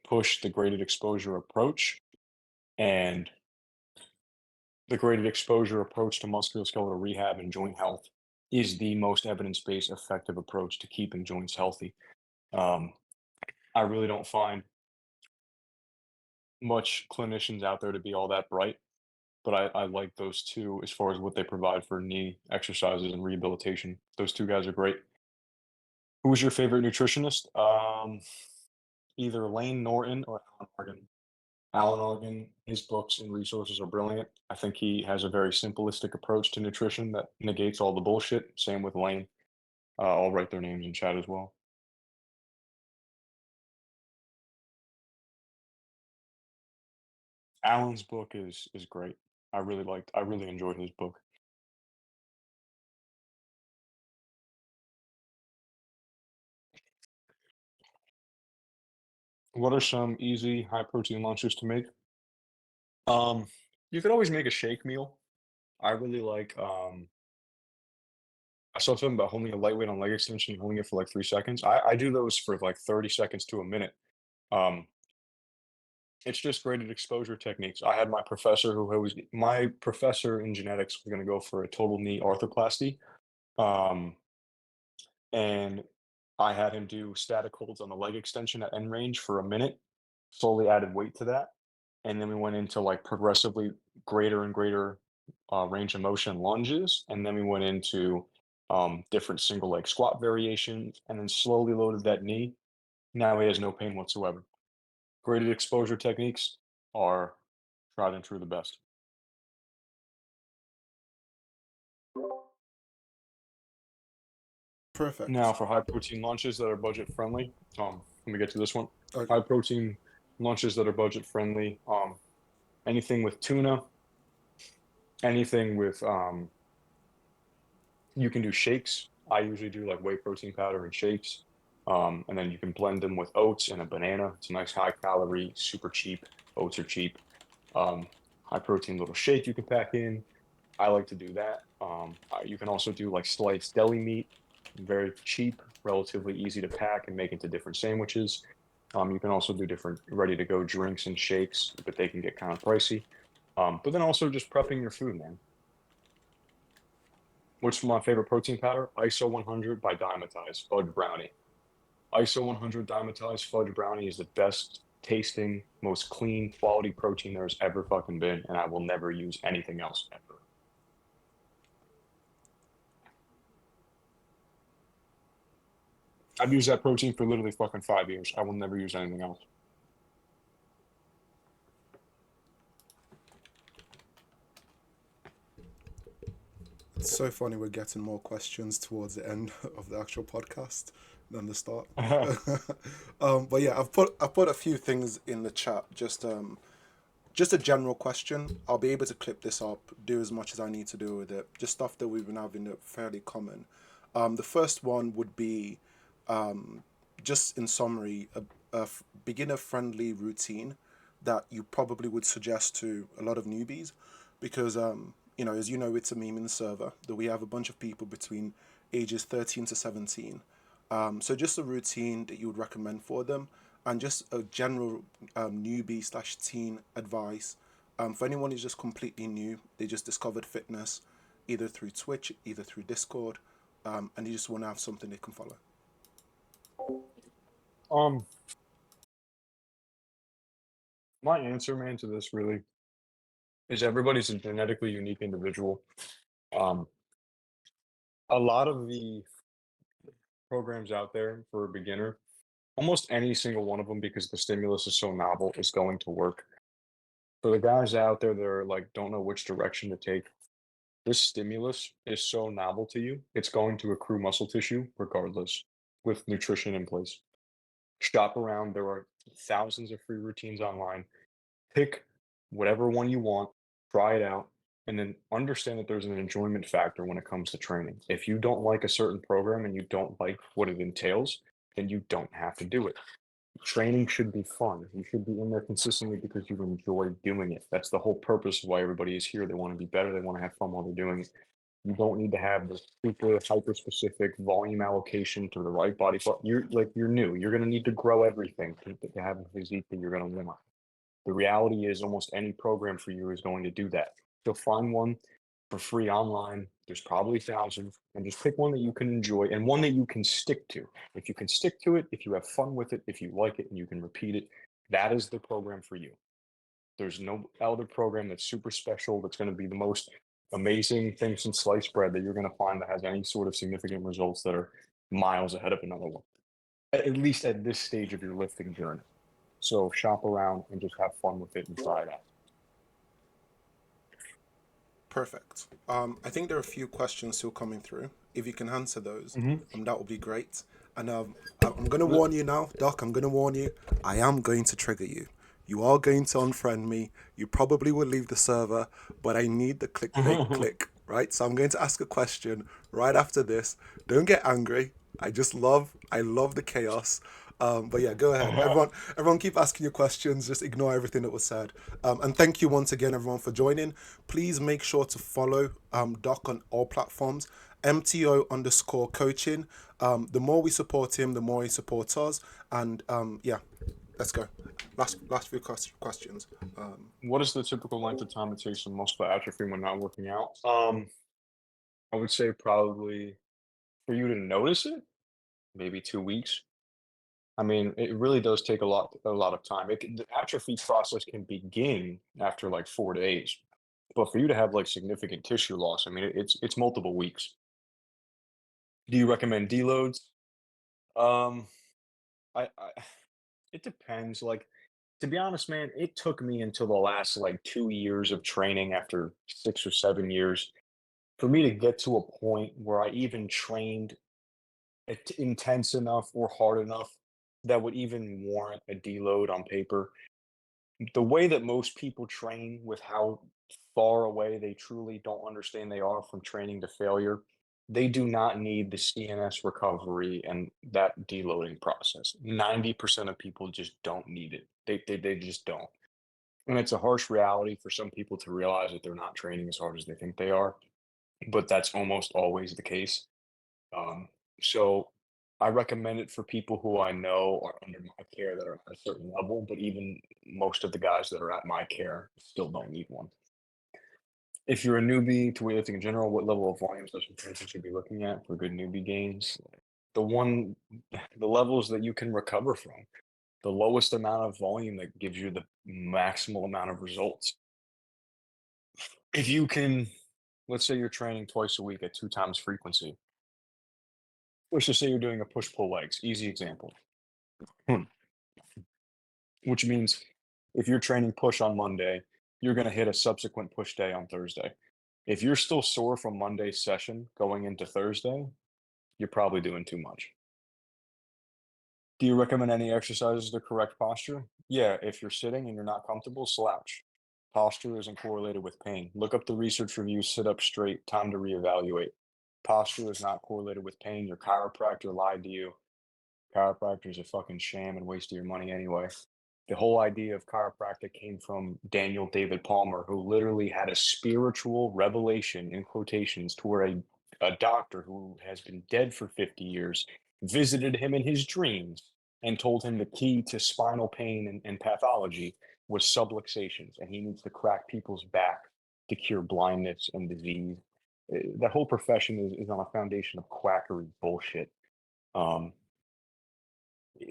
push the graded exposure approach. And the graded exposure approach to musculoskeletal rehab and joint health is the most evidence-based effective approach to keeping joints healthy. Um, I really don't find much clinicians out there to be all that bright, but I like those two as far as what they provide for knee exercises and rehabilitation. Those two guys are great. Who was your favorite nutritionist? Either Lane Norton or Alan Argan. Alan Argan, his books and resources are brilliant. I think he has a very simplistic approach to nutrition that negates all the bullshit. Same with Lane. I'll write their names in chat as well. Alan's book is great. I really enjoyed his book. What are some easy high protein lunches to make? Um, you could always make a shake meal. I really like I saw something about holding a lightweight on leg extension and holding it for like 3 seconds. I do those for like 30 seconds to a minute. Um, it's just graded exposure techniques. I had my professor in genetics was going to go for a total knee arthroplasty. Um, and I had him do static holds on the leg extension at end range for a minute, slowly added weight to that. And then we went into like progressively greater and greater range of motion lunges. And then we went into different single leg squat variations and then slowly loaded that knee. Now he has no pain whatsoever. Graded exposure techniques are tried and true the best. Now Perfect. for high protein lunches that are budget friendly, let me get to this one. Okay. High protein lunches that are budget friendly, anything with tuna, anything with you can do shakes. I usually do like whey protein powder and shakes. And then you can blend them with oats and a banana. It's a nice high calorie, super cheap. Oats are cheap. High protein little shake you can pack in. I like to do that. You can also do like sliced deli meat, very cheap, relatively easy to pack and make into different sandwiches. You can also do different ready to go drinks and shakes, but they can get kind of pricey. But then also just prepping your food, man. What's my favorite protein powder? ISO 100 by Dymatize Fudge Brownie. ISO 100 Dymatize Fudge Brownie is the best tasting, most clean, quality protein there's ever fucking been, and I will never use anything else ever. I've used that protein for literally fucking 5 years. I will never use anything else. It's so funny we're getting more questions towards the end of the actual podcast than the start. But yeah, I've put a few things in the chat. Just a general question. I'll be able to clip this up, do as much as I need to do with it. Just stuff that we've been having that fairly common. The first one would be, just in summary, a beginner-friendly routine that you probably would suggest to a lot of newbies, because as you know, it's a meme in the server that we have a bunch of people between ages 13 to 17. So just a routine that you would recommend for them, and just a general newbie slash teen advice for anyone who's just completely new. They just discovered fitness, either through Twitch, either through Discord, and they just want to have something they can follow. um, my answer, man, to this really is everybody's a genetically unique individual. Um, a lot of the programs out there for a beginner, almost any single one of them, because the stimulus is so novel, is going to work. For the guys out there that are like don't know which direction to take, this stimulus is so novel to you, it's going to accrue muscle tissue regardless, with nutrition in place. Shop around. There are thousands of free routines online. Pick whatever one you want, try it out, and then understand that there's an enjoyment factor when it comes to training. If you don't like a certain program and you don't like what it entails, then you don't have to do it. Training should be fun. You should be in there consistently because you enjoy doing it. That's the whole purpose of why everybody is here. They want to be better. They want to have fun while they're doing it. You don't need to have the super hyper specific volume allocation to the right body part. You're new. You're going to need to grow everything to have a physique that you're going to want. The reality is almost any program for you is going to do that. You'll find one for free online. There's probably thousands, and just pick one that you can enjoy and one that you can stick to. If you can stick to it, if you have fun with it, if you like it and you can repeat it, that is the program for you. There's no other program that's super special that's going to be the most amazing thing since sliced bread that you're going to find that has any sort of significant results that are miles ahead of another one, at least at this stage of your lifting journey. So shop around and just have fun with it and try it out. Perfect. I think there are a few questions still coming through. If you can answer those, that would be great. And I'm going to warn you now, Doc, I'm going to warn you. I am going to trigger you. You are going to unfriend me. You probably will leave the server, but I need the clickbait click, right? So I'm going to ask a question right after this. Don't get angry. I love the chaos. But yeah, go ahead. Everyone keep asking your questions. Just ignore everything that was said. And thank you once again, everyone, for joining. Please make sure to follow Doc on all platforms. MTO_coaching. The more we support him, the more he supports us. And yeah, let's go. Last few questions. What is the typical length of time it takes for muscle atrophy when not working out? I would say probably for you to notice it, maybe 2 weeks. I mean, it really does take a lot of time. The atrophy process can begin after like 4 days, but for you to have like significant tissue loss, I mean, it's multiple weeks. Do you recommend deloads? Um, I it depends. Like, to be honest, man, it took me until the last like 2 years of training after 6 or 7 years for me to get to a point where I even trained intense enough or hard enough that would even warrant a deload on paper. The way that most people train with how far away they truly don't understand they are from training to failure, they do not need the CNS recovery and that deloading process. 90% of people just don't need it. They just don't. And it's a harsh reality for some people to realize that they're not training as hard as they think they are, but that's almost always the case. Um, so I recommend it for people who I know are under my care that are at a certain level, but even most of the guys that are at my care still don't need one. If you're a newbie to weightlifting in general, what level of volume session potential should be looking at for good newbie gains? The one, the levels that you can recover from, the lowest amount of volume that gives you the maximal amount of results. If you can, let's say you're training twice a week at 2 times frequency. Let's just say you're doing a push pull legs, easy example. Which means if you're training push on Monday, you're going to hit a subsequent push day on Thursday. If you're still sore from Monday's session going into Thursday, you're probably doing too much. Do you recommend any exercises to correct posture? Yeah, if you're sitting and you're not comfortable, slouch. Posture isn't correlated with pain. Look up the research review, sit up straight, time to reevaluate. Posture is not correlated with pain. Your chiropractor lied to you. Chiropractor is a fucking sham and waste of your money anyway. The whole idea of chiropractic came from Daniel David Palmer, who literally had a spiritual revelation in quotations to where a doctor who has been dead for 50 years visited him in his dreams and told him the key to spinal pain and pathology was subluxations, and he needs to crack people's back to cure blindness and disease. That whole profession is on a foundation of quackery bullshit. Um,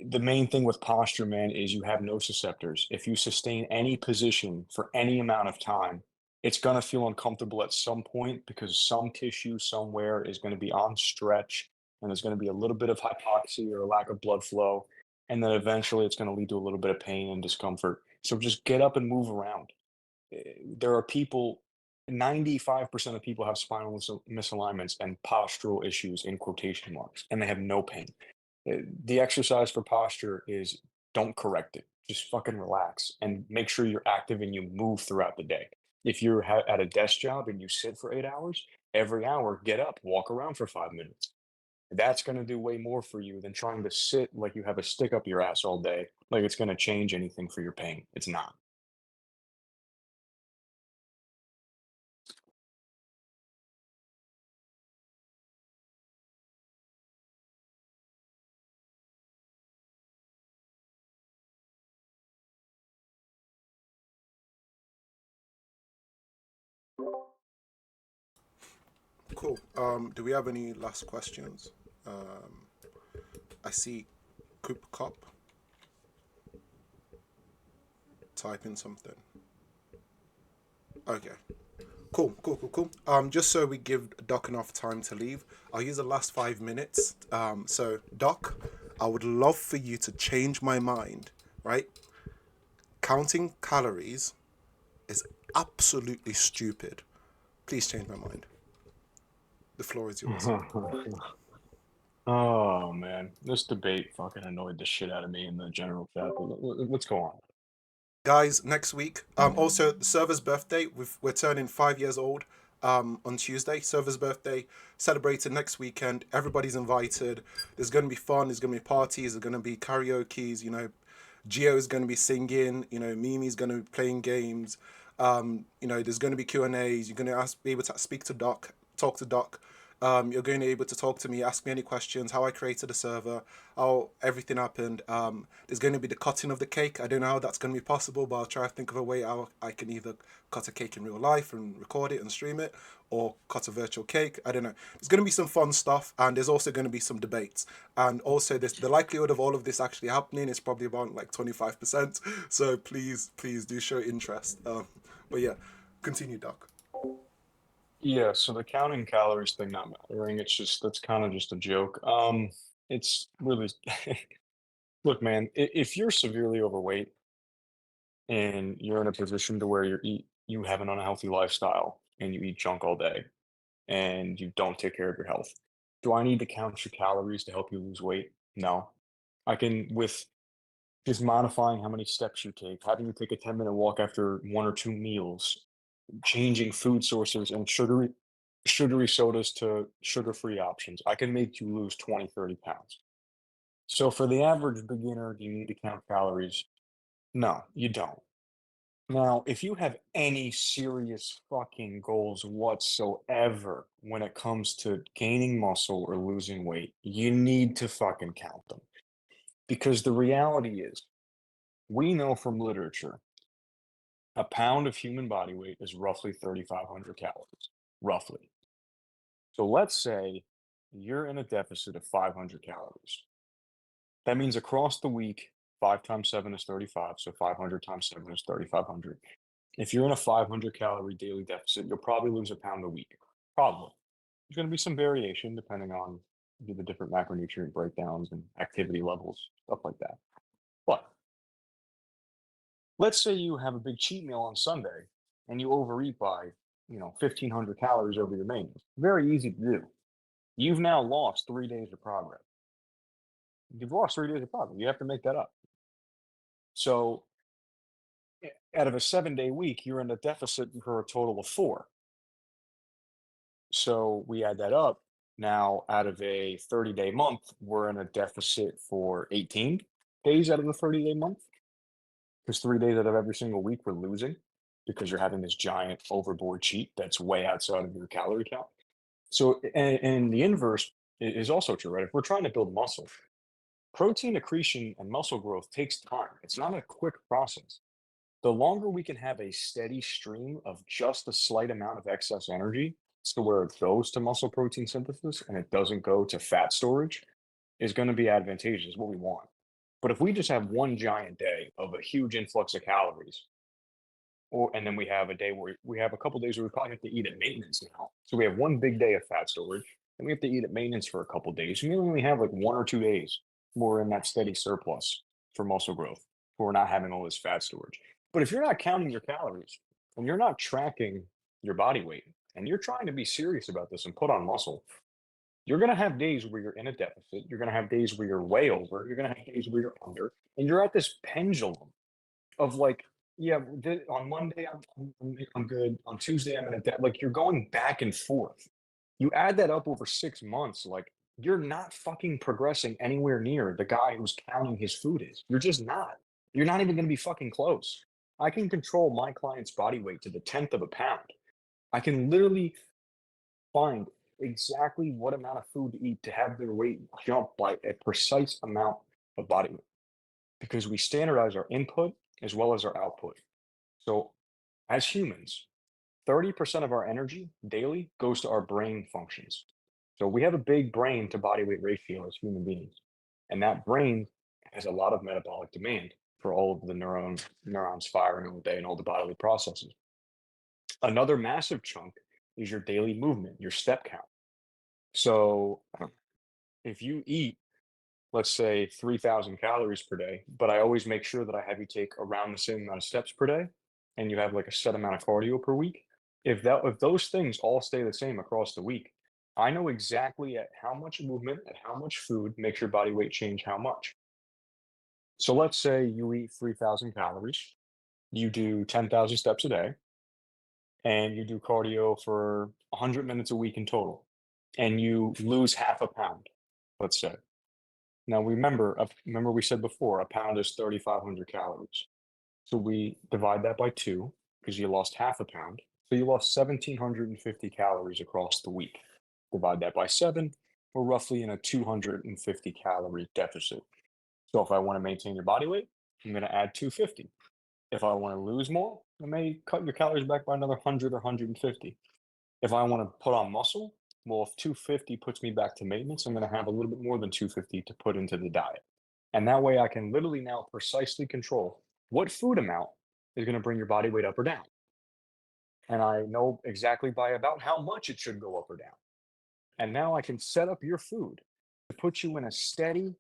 the main thing with posture, man, is you have nociceptors. If you sustain any position for any amount of time, it's going to feel uncomfortable at some point because some tissue somewhere is going to be on stretch and there's going to be a little bit of hypoxia or a lack of blood flow. And then eventually it's going to lead to a little bit of pain and discomfort. So just get up and move around. There are people, 95% of people have spinal misalignments and postural issues in quotation marks, and they have no pain. The exercise for posture is don't correct it. Just fucking relax and make sure you're active and you move throughout the day. If you're at a desk job and you sit for 8 hours, every hour, get up, walk around for 5 minutes. That's going to do way more for you than trying to sit like you have a stick up your ass all day, like it's going to change anything for your pain. It's not. Cool. Do we have any last questions? Um, I see Coop Cop typing something. Okay. Cool, cool, cool, cool. Just so we give Doc enough time to leave, I'll use the last 5 minutes. So Doc, I would love for you to change my mind, right? Counting calories is absolutely stupid. Please change my mind. The floor is yours. Oh man, this debate fucking annoyed the shit out of me in the general chat. Let's go on. Guys, next week. Also, the server's birthday. We're turning 5 years old. On Tuesday, server's birthday, celebrated next weekend. Everybody's invited. There's gonna be fun. There's gonna be parties. There's gonna be karaoke's. Gio's gonna be singing. Mimi's gonna be playing games. There's gonna be Q&As. You're gonna be able to speak to Doc, talk to Doc. You're going to be able to talk to me, ask me any questions, how I created a server, how everything happened. There's going to be the cutting of the cake. I don't know how that's going to be possible, but I'll try to think of a way how I can either cut a cake in real life and record it and stream it, or cut a virtual cake. I don't know. There's going to be some fun stuff, and there's also going to be some debates. And also, the likelihood of all of this actually happening is probably about like 25%. So please, please do show interest. But yeah, continue, Doc. Yeah, so the counting calories thing not mattering, that's kind of just a joke. It's really look, man, if you're severely overweight and you're in a position to where you have an unhealthy lifestyle and you eat junk all day and you don't take care of your health, do I need to count your calories to help you lose weight? No. I can with just modifying how many steps you take, having you take a 10-minute walk after one or two meals, changing food sources and sugary sodas to sugar-free options. I can make you lose 20, 30 pounds. So for the average beginner, do you need to count calories? No, you don't. Now, if you have any serious fucking goals whatsoever when it comes to gaining muscle or losing weight, you need to fucking count them. Because the reality is, we know from literature, a pound of human body weight is roughly 3,500 calories, roughly. So let's say you're in a deficit of 500 calories. That means across the week, 5 times 7 is 35. So 500 times 7 is 3,500. If you're in a 500 calorie daily deficit, you'll probably lose a pound a week. Probably. There's going to be some variation depending on the different macronutrient breakdowns and activity levels, stuff like that. But let's say you have a big cheat meal on Sunday and you overeat by, 1,500 calories over your main meal. Very easy to do. You've now lost 3 days of progress. You've lost 3 days of progress. You have to make that up. So out of a 7-day week, you're in a deficit for a total of 4. So we add that up. Now, out of a 30-day month, we're in a deficit for 18 days out of the 30-day month. Because 3 days out of every single week, we're losing because you're having this giant overboard cheat that's way outside of your calorie count. So, and the inverse is also true, right? If we're trying to build muscle, protein accretion and muscle growth takes time. It's not a quick process. The longer we can have a steady stream of just a slight amount of excess energy, so where it goes to muscle protein synthesis and it doesn't go to fat storage, is going to be advantageous, what we want. But if we just have one giant day of a huge influx of calories, and then we have a day where we have a couple days where we probably have to eat at maintenance now. So we have one big day of fat storage, and we have to eat at maintenance for a couple days. And we only have like 1 or 2 days where we're in that steady surplus for muscle growth, where we're not having all this fat storage. But if you're not counting your calories and you're not tracking your body weight, and you're trying to be serious about this and put on muscle, you're going to have days where you're in a deficit. You're going to have days where you're way over. You're going to have days where you're under. And you're at this pendulum of like Yeah, on Monday I'm good. On Tuesday I'm in a like you're going back and forth. You add that up over 6 months, like you're not fucking progressing anywhere near the guy who's counting his food is. You're just not. You're not even going to be fucking close. I can control my client's body weight to the tenth of a pound. I can literally find exactly what amount of food to eat to have their weight jump by a precise amount of body weight because we standardize our input as well as our output. So, as humans, 30% of our energy daily goes to our brain functions. So, we have a big brain to body weight ratio as human beings. And that brain has a lot of metabolic demand for all of the neurons firing all day and all the bodily processes. Another massive chunk is your daily movement, your step count. So, if you eat, let's say 3,000 calories per day, but I always make sure that I have you take around the same amount of steps per day and you have like a set amount of cardio per week. If those things all stay the same across the week, I know exactly at how much movement, at how much food makes your body weight change how much. So let's say you eat 3,000 calories, you do 10,000 steps a day, and you do cardio for 100 minutes a week in total, and you lose half a pound, let's say. Now remember we said before, a pound is 3,500 calories. So we divide that by two because you lost half a pound. So you lost 1,750 calories across the week. Divide that by seven, we're roughly in a 250 calorie deficit. So if I want to maintain your body weight, I'm going to add 250. If I want to lose more, I may cut your calories back by another 100 or 150. If I want to put on muscle, well, if 250 puts me back to maintenance, I'm going to have a little bit more than 250 to put into the diet. And that way I can literally now precisely control what food amount is going to bring your body weight up or down. And I know exactly by about how much it should go up or down. And now I can set up your food to put you in a steady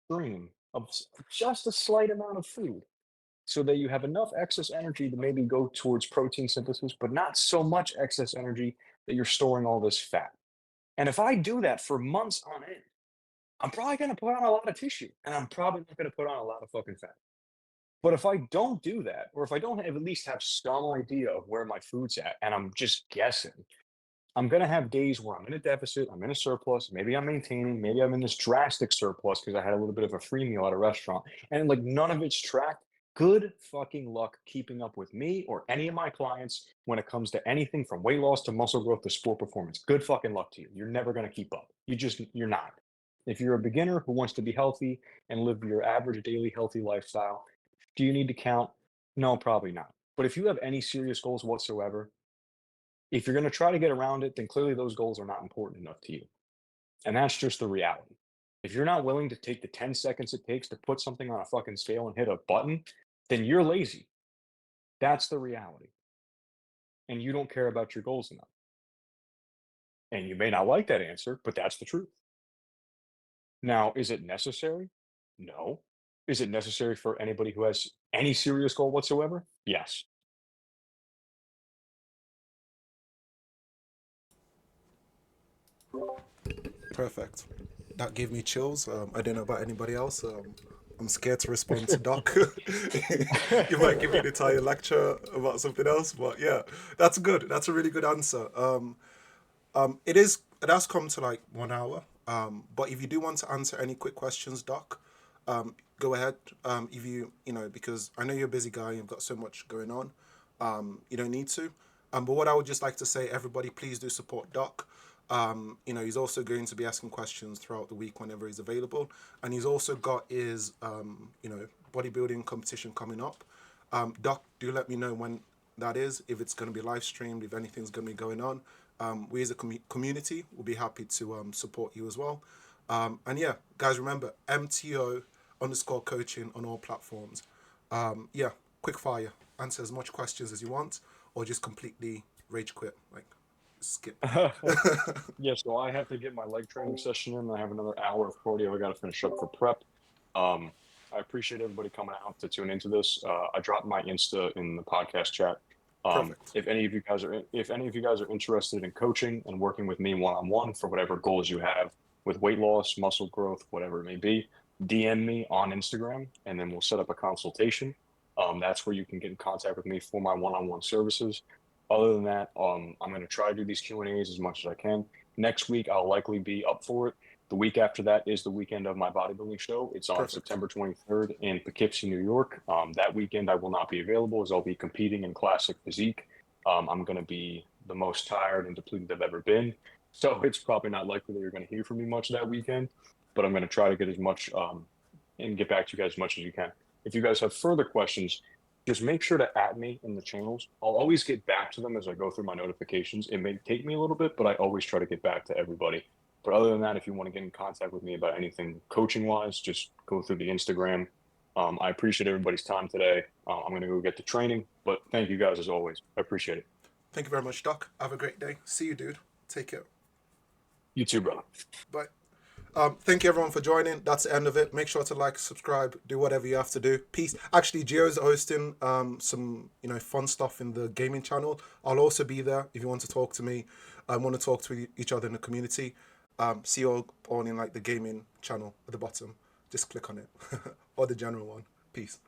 stream of just a slight amount of food so that you have enough excess energy to maybe go towards protein synthesis, but not so much excess energy that you're storing all this fat. And if I do that for months on end, I'm probably going to put on a lot of tissue and I'm probably not going to put on a lot of fucking fat. But if I don't do that, or if I don't have, at least have some idea of where my food's at and I'm just guessing, I'm going to have days where I'm in a deficit, I'm in a surplus, maybe I'm maintaining, maybe I'm in this drastic surplus because I had a little bit of a free meal at a restaurant, and like none of it's tracked. Good fucking luck keeping up with me or any of my clients when it comes to anything from weight loss to muscle growth to sport performance. Good fucking luck to you. You're never going to keep up. You're not. If you're a beginner who wants to be healthy and live your average daily healthy lifestyle, do you need to count? No, probably not. But if you have any serious goals whatsoever, if you're going to try to get around it, then clearly those goals are not important enough to you. And that's just the reality. If you're not willing to take the 10 seconds it takes to put something on a fucking scale and hit a button, then you're lazy. That's the reality. And you don't care about your goals enough. And you may not like that answer, but that's the truth. Now, is it necessary? No. Is it necessary for anybody who has any serious goal whatsoever? Yes. Perfect. That gave me chills. I don't know about anybody else. I'm scared to respond to Doc. You might give me an entire lecture about something else, but yeah, that's good. That's a really good answer. It has come to like 1 hour. But if you do want to answer any quick questions, Doc, go ahead. If because I know you're a busy guy, you've got so much going on. You don't need to. But what I would just like to say, everybody, please do support Doc. He's also going to be asking questions throughout the week whenever he's available, and he's also got his, bodybuilding competition coming up. Doc, do let me know when that is, if it's going to be live streamed, if anything's going to be going on. We as a community will be happy to support you as well. And yeah, guys, remember MTO_coaching on all platforms. Yeah, quick fire. Answer as much questions as you want, or just completely rage quit. Like, skip. Yeah, so I have to get my leg training session in. I have another hour of cardio I got to finish up for prep. Um, I appreciate everybody coming out to tune into this. I dropped my Insta in the podcast chat. Perfect. If any of you guys are interested in coaching and working with me one-on-one for whatever goals you have with weight loss, muscle growth, whatever it may be, DM me on Instagram, and then we'll set up a consultation. That's where you can get in contact with me for my one-on-one services. Other than that, I'm going to try to do these Q&As as much as I can. Next week, I'll likely be up for it. The week after that is the weekend of my bodybuilding show. It's on Perfect. September 23rd in Poughkeepsie, New York. That weekend, I will not be available as I'll be competing in classic physique. I'm going to be the most tired and depleted I've ever been. So it's probably not likely that you're going to hear from me much that weekend, but I'm going to try to get as much and get back to you guys as much as you can. If you guys have further questions, just make sure to add me in the channels. I'll always get back to them as I go through my notifications. It may take me a little bit, but I always try to get back to everybody. But other than that, if you want to get in contact with me about anything coaching wise, just go through the Instagram. I appreciate everybody's time today. I'm going to go get to training, but thank you guys as always. I appreciate it. Thank you very much, Doc. Have a great day. See you, dude. Take care. You too, brother. Bye. Thank you everyone for joining. That's the end of it. Make sure to like, subscribe, do whatever you have to do. Peace. Actually, Gio's hosting some fun stuff in the gaming channel. I'll also be there if you want to talk to me. I want to talk to each other in the community. See you all in like the gaming channel at the bottom. Just click on it or the general one. Peace.